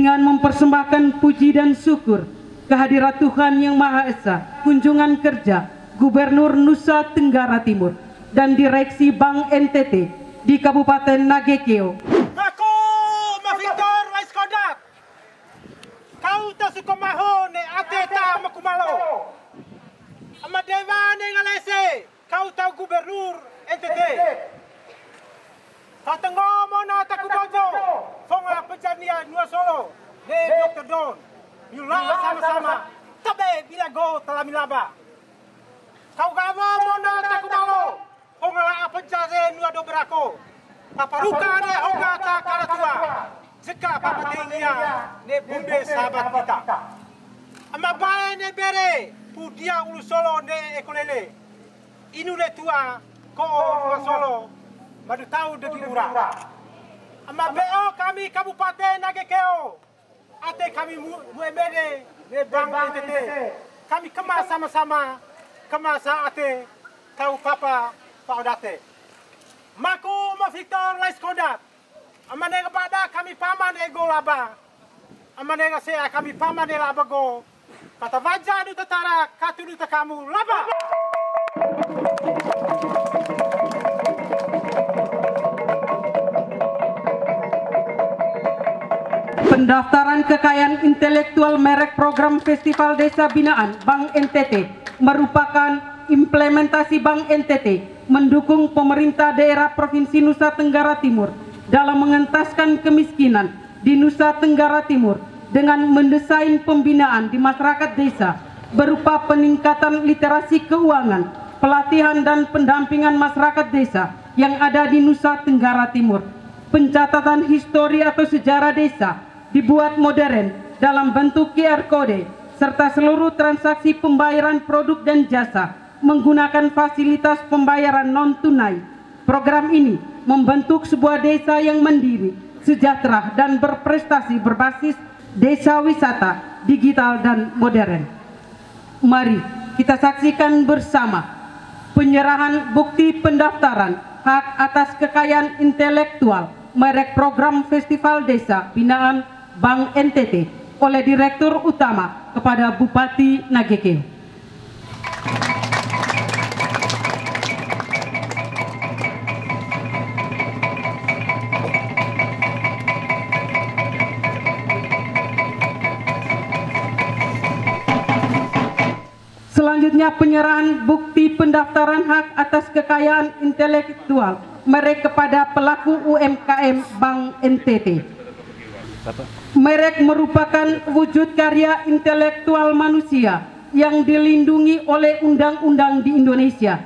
dengan mempersembahkan puji dan syukur kehadirat Tuhan Yang Maha Esa, kunjungan kerja Gubernur Nusa Tenggara Timur dan Direksi Bank NTT di Kabupaten Nagekeo. Aku Victor Laiskodat. Kau tak suka maho ne ateta makumalo. Amadewa ne ngalese. Kau tahu Gubernur NTT. Kau tengok mana tak kubojo. Fonga penjanian Nusa Solo. Ne Dr. Don. Yula sama-sama. Tabe bila go telah milaba. Kau gawa mana tak kumalo. Fonga apa jase Nusa Dobrako. Paparuka ne hoga tak karatua. Jika papa tengia ne bumbe sahabat kita. Ama bae ne bere. Pudia ulu Solo ne ekolele. Inu le tua ko Nusa Solo. Madu tahu degi ura. Ama beo kami Kabupaten Nagekeo. Ate kami muemede ne Bank NTT. Kami kemas sama-sama. Kemasa ate tahu papa Pak Odate. Maku Victor Laiskodat. Amanega pada kami paman ego laba. Amanega saya kami paman laba go. Kata wajah du tetara katu du kamu laba. Pendaftaran kekayaan intelektual merek program Festival Desa Binaan Bank NTT merupakan implementasi Bank NTT mendukung pemerintah daerah Provinsi Nusa Tenggara Timur dalam mengentaskan kemiskinan di Nusa Tenggara Timur dengan mendesain pembinaan di masyarakat desa berupa peningkatan literasi keuangan, pelatihan dan pendampingan masyarakat desa yang ada di Nusa Tenggara Timur. Pencatatan histori atau sejarah desa dibuat modern dalam bentuk QR Code serta seluruh transaksi pembayaran produk dan jasa menggunakan fasilitas pembayaran non-tunai. Program ini membentuk sebuah desa yang mandiri, sejahtera dan berprestasi berbasis desa wisata, digital dan modern. Mari kita saksikan bersama penyerahan bukti pendaftaran hak atas kekayaan intelektual merek program Festival Desa Binaan Bank NTT oleh Direktur Utama kepada Bupati Nagekeo. Selanjutnya penyerahan bukti pendaftaran hak atas kekayaan intelektual merek kepada pelaku UMKM Bank NTT. Merek merupakan wujud karya intelektual manusia yang dilindungi oleh undang-undang di Indonesia.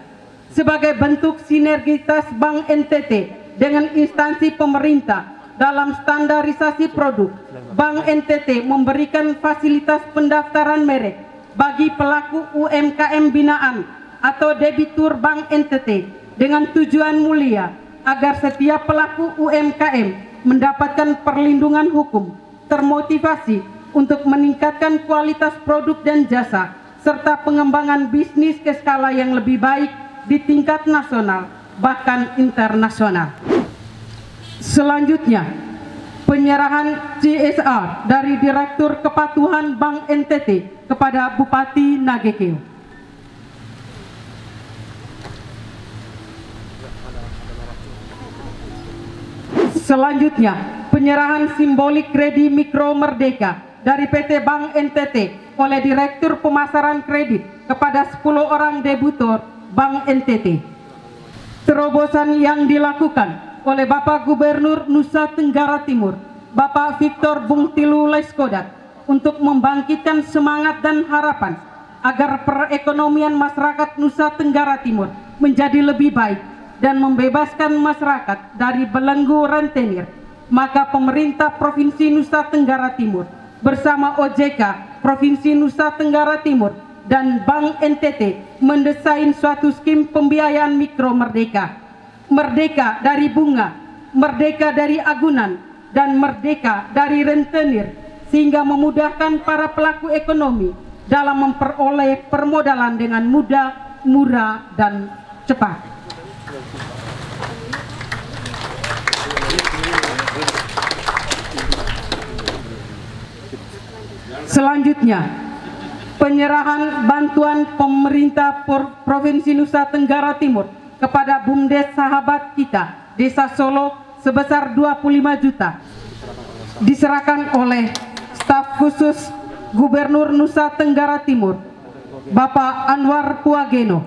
Sebagai bentuk sinergitas Bank NTT dengan instansi pemerintah dalam standarisasi produk, Bank NTT memberikan fasilitas pendaftaran merek bagi pelaku UMKM binaan atau debitur Bank NTT dengan tujuan mulia agar setiap pelaku UMKM mendapatkan perlindungan hukum, termotivasi untuk meningkatkan kualitas produk dan jasa, serta pengembangan bisnis ke skala yang lebih baik di tingkat nasional, bahkan internasional. Selanjutnya, penyerahan CSR dari Direktur Kepatuhan Bank NTT kepada Bupati Nagekeo. Selanjutnya, penyerahan simbolik kredit mikro merdeka dari PT Bank NTT oleh Direktur Pemasaran Kredit kepada 10 orang debitur Bank NTT. Terobosan yang dilakukan oleh Bapak Gubernur Nusa Tenggara Timur, Bapak Victor Bungtilu Laiskodat, untuk membangkitkan semangat dan harapan agar perekonomian masyarakat Nusa Tenggara Timur menjadi lebih baik dan membebaskan masyarakat dari belenggu rentenir, maka pemerintah Provinsi Nusa Tenggara Timur bersama OJK Provinsi Nusa Tenggara Timur dan Bank NTT mendesain suatu skim pembiayaan mikro merdeka. Merdeka dari bunga, merdeka dari agunan, dan merdeka dari rentenir, sehingga memudahkan para pelaku ekonomi dalam memperoleh permodalan dengan mudah, murah, dan cepat. Selanjutnya, penyerahan bantuan pemerintah Provinsi Nusa Tenggara Timur kepada BUMDes sahabat kita Desa Solo sebesar 25 juta diserahkan oleh staf khusus Gubernur Nusa Tenggara Timur Bapak Anwar Puageno,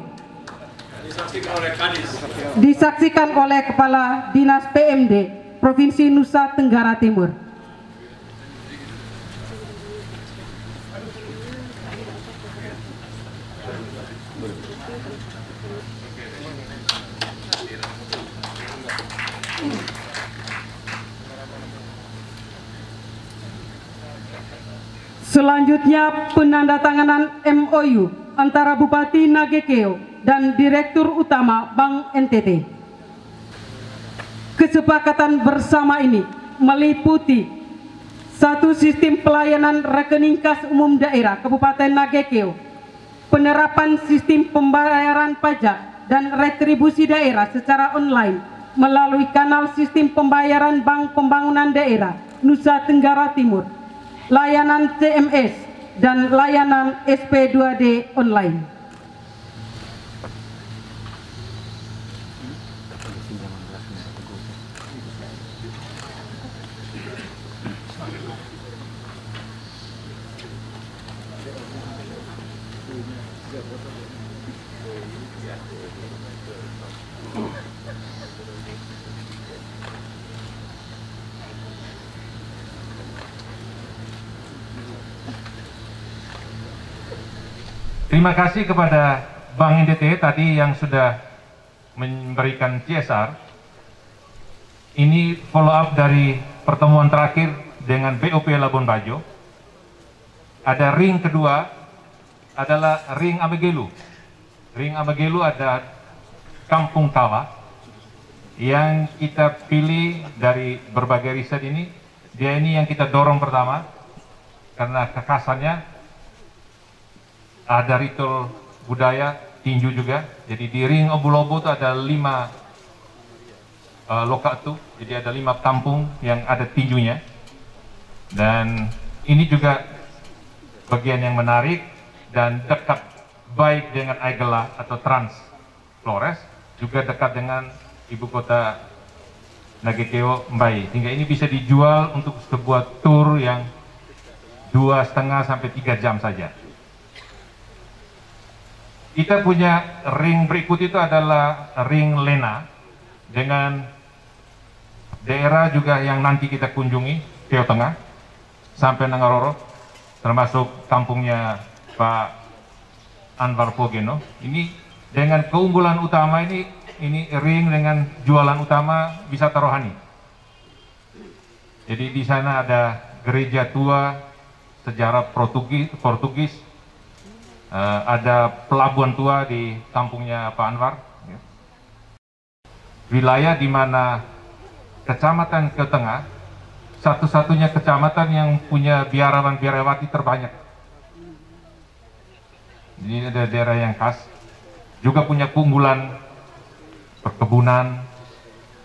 disaksikan oleh Kepala Dinas PMD Provinsi Nusa Tenggara Timur. Selanjutnya, penandatanganan MOU antara Bupati Nagekeo dan Direktur Utama Bank NTT. Kesepakatan bersama ini meliputi satu sistem pelayanan rekening kas umum daerah Kabupaten Nagekeo, penerapan sistem pembayaran pajak dan retribusi daerah secara online melalui kanal sistem pembayaran Bank Pembangunan Daerah Nusa Tenggara Timur, layanan CMS, dan layanan SP2D online. Terima kasih kepada Bank NTT tadi yang sudah memberikan CSR. Ini follow up dari pertemuan terakhir dengan BOP Labuan Bajo. Ada ring kedua adalah ring Amegelu. Ring Amegelu ada Kampung Tawa yang kita pilih dari berbagai riset ini. Dia ini yang kita dorong pertama karena kekhasannya. Ada ritual budaya tinju juga. Jadi di ring Obulobo itu ada 5 lokatu. Jadi ada 5 kampung yang ada tinjunya. Dan ini juga bagian yang menarik dan dekat baik dengan Aigela atau Trans Flores, juga dekat dengan ibu kota Nagekeo Mbai. Hingga ini bisa dijual untuk sebuah tour yang 2,5 sampai 3 jam saja. Kita punya ring berikut itu adalah ring Lena dengan daerah juga yang nanti kita kunjungi, Jawa Tengah sampai Nangaroro, termasuk kampungnya Pak Anwar Puageno. Ini dengan keunggulan utama ini ring dengan jualan utama wisata rohani. Jadi di sana ada gereja tua sejarah Portugis. Ada pelabuhan tua di kampungnya Pak Anwar. Wilayah di mana kecamatan Jawa Tengah satu-satunya kecamatan yang punya biarawan-biarawati terbanyak. Ini ada daerah yang khas. Juga punya keunggulan perkebunan,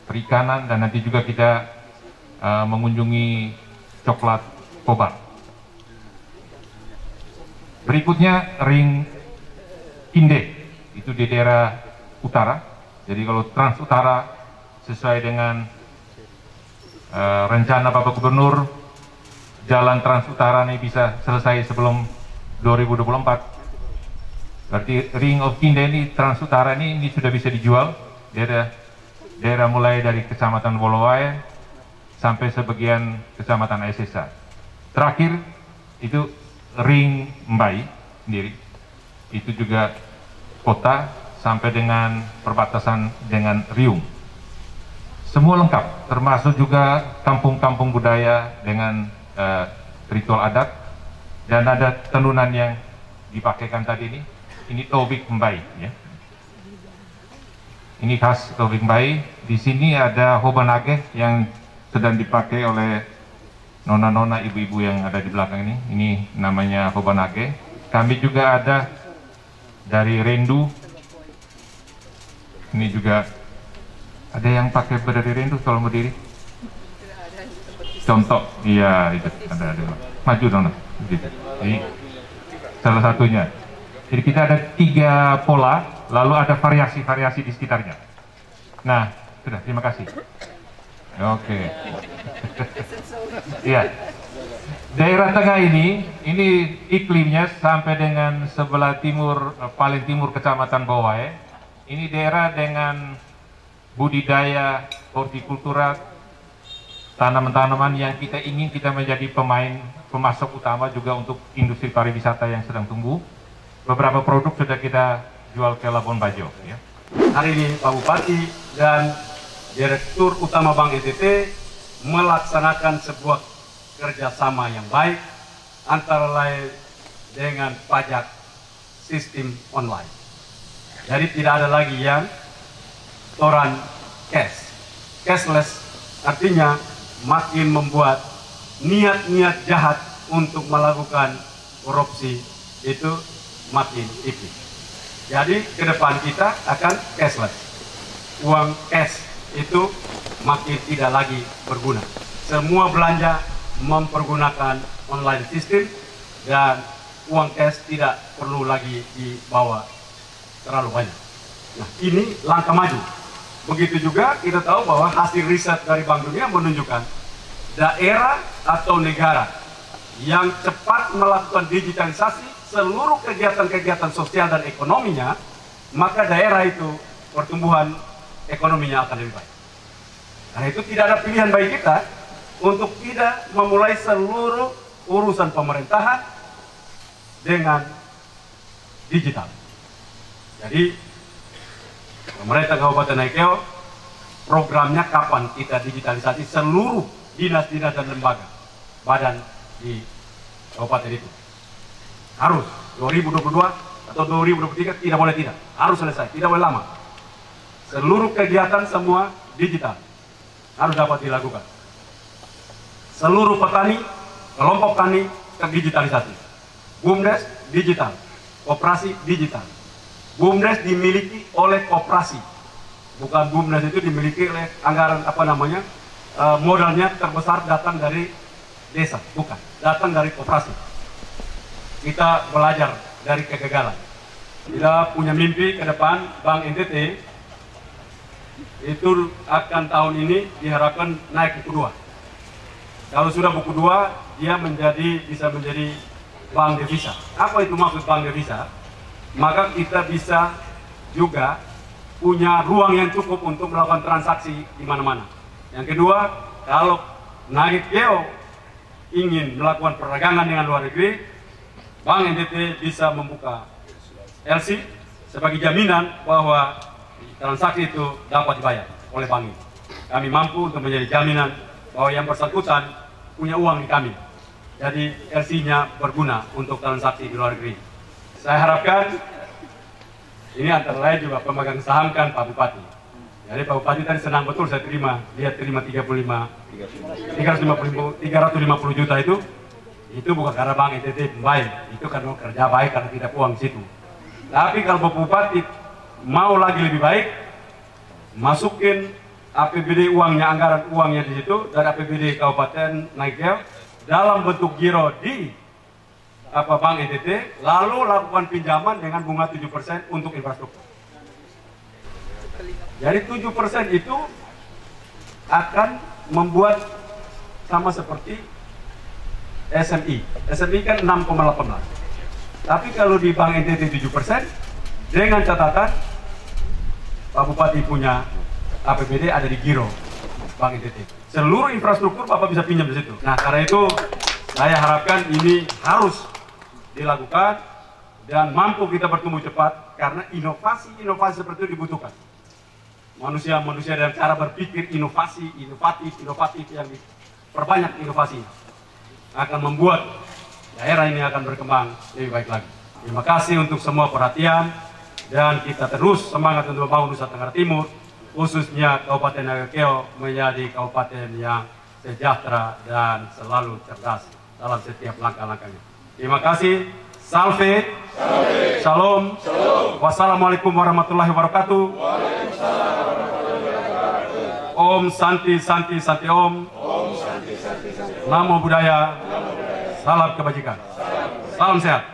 perikanan, dan nanti juga kita mengunjungi coklat Kobar. Berikutnya ring Kinde, itu di daerah utara. Jadi kalau Trans Utara sesuai dengan rencana Bapak Gubernur, jalan Trans Utara ini bisa selesai sebelum 2024. Berarti ring of Kinde ini, Trans Utara ini sudah bisa dijual. Daerah mulai dari Kecamatan Wolowai sampai sebagian Kecamatan Aisesa. Terakhir itu ring Mbai sendiri, itu juga kota sampai dengan perbatasan dengan Riung. Semua lengkap, termasuk juga kampung-kampung budaya dengan ritual adat, dan ada tenunan yang dipakaikan tadi ini tobik Mbai ya. Ini khas tobik Mbai. Di sini ada hobanage yang sedang dipakai oleh nona-nona, ibu-ibu yang ada di belakang ini. Ini namanya hobanage. Kami juga ada dari Rendu. Ini juga ada yang pakai berdiri Rendu kalau berdiri. contoh, iya itu ada maju dong, gitu. Jadi salah satunya. Jadi kita ada 3 pola, lalu ada variasi-variasi di sekitarnya. Nah, sudah, terima kasih. Oke. Iya. Daerah tengah ini iklimnya sampai dengan sebelah timur, paling timur Kecamatan Bawai. Ini daerah dengan budidaya hortikultura, tanaman-tanaman yang kita menjadi pemasok utama juga untuk industri pariwisata yang sedang tumbuh. Beberapa produk sudah kita jual ke Labuan Bajo. Ya. Hari ini Pak Bupati dan Direktur Utama Bank NTT melaksanakan sebuah kerjasama yang baik antara lain dengan pajak sistem online. Jadi tidak ada lagi yang setoran cashless, artinya makin membuat niat-niat jahat untuk melakukan korupsi itu makin tipis. Jadi ke depan kita akan cashless. Uang cash itu makin tidak lagi berguna. Semua belanja mempergunakan online system dan uang cash tidak perlu lagi dibawa terlalu banyak. Nah, ini langkah maju. Begitu juga kita tahu bahwa hasil riset dari Bank Dunia menunjukkan daerah atau negara yang cepat melakukan digitalisasi seluruh kegiatan-kegiatan sosial dan ekonominya, maka daerah itu pertumbuhan ekonominya akan lebih baik. Karena itu tidak ada pilihan bagi kita untuk tidak memulai seluruh urusan pemerintahan dengan digital. Jadi pemerintah Kabupaten Naikeo programnya kapan kita digitalisasi seluruh dinas-dinas dan lembaga badan di kabupaten itu. Harus 2022 atau 2023 tidak boleh tidak, harus selesai, tidak boleh lama. Seluruh kegiatan semua digital harus dapat dilakukan. Seluruh petani, kelompok tani terdigitalisasi. BUMDes digital, koperasi digital. BUMDes dimiliki oleh koperasi, bukan BUMDes itu dimiliki oleh anggaran modalnya terbesar datang dari desa, bukan, datang dari koperasi. Kita belajar dari kegagalan. Kita punya mimpi ke depan Bank NTT itu akan tahun ini diharapkan naik buku 2. Kalau sudah buku 2, dia bisa menjadi bank devisa. Apa itu maksud bank devisa? Maka kita bisa juga punya ruang yang cukup untuk melakukan transaksi di mana-mana. Yang kedua, kalau Naikeo ingin melakukan perdagangan dengan luar negeri, Bank NTT bisa membuka LC sebagai jaminan bahwa transaksi itu dapat dibayar oleh bank ini. Kami mampu untuk menjadi jaminan bahwa yang bersangkutan punya uang di kami. Jadi LC-nya berguna untuk transaksi di luar negeri. Saya harapkan ini antara lain juga pemegang saham kan Pak Bupati. Jadi Pak Bupati tadi senang betul saya terima, dia terima 350 juta itu bukan karena Bank NTT baik, itu karena kerja baik karena tidak uang di situ. Tapi kalau Pak Bupati mau lagi lebih baik, masukin APBD uangnya, anggaran uangnya di situ dari APBD Kabupaten Naikeo dalam bentuk giro di Bank NTT, lalu lakukan pinjaman dengan bunga 7% untuk infrastruktur. Jadi 7% itu akan membuat sama seperti SMI. SMI kan 6,18. Tapi kalau di Bank NTT 7%, dengan catatan Pak Bupati punya APBD ada di giro Bank NTT. Seluruh infrastruktur Bapak bisa pinjam di situ. Nah, karena itu saya harapkan ini harus dilakukan dan mampu kita bertumbuh cepat karena inovasi seperti itu dibutuhkan. Manusia dalam cara berpikir inovatif yang diperbanyak inovasi akan membuat daerah ini akan berkembang lebih baik lagi. Terima kasih untuk semua perhatian dan kita terus semangat untuk membangun Nusa Tenggara Timur, khususnya Kabupaten Naikeo menjadi kabupaten yang sejahtera dan selalu cerdas dalam setiap langkah-langkahnya. Terima kasih. Salve. Shalom. Wassalamualaikum warahmatullahi wabarakatuh. Om Santi Santi Santi Om. Om Santi Santi Santi. Namo Buddhaya. Salam kebajikan. Salam sehat.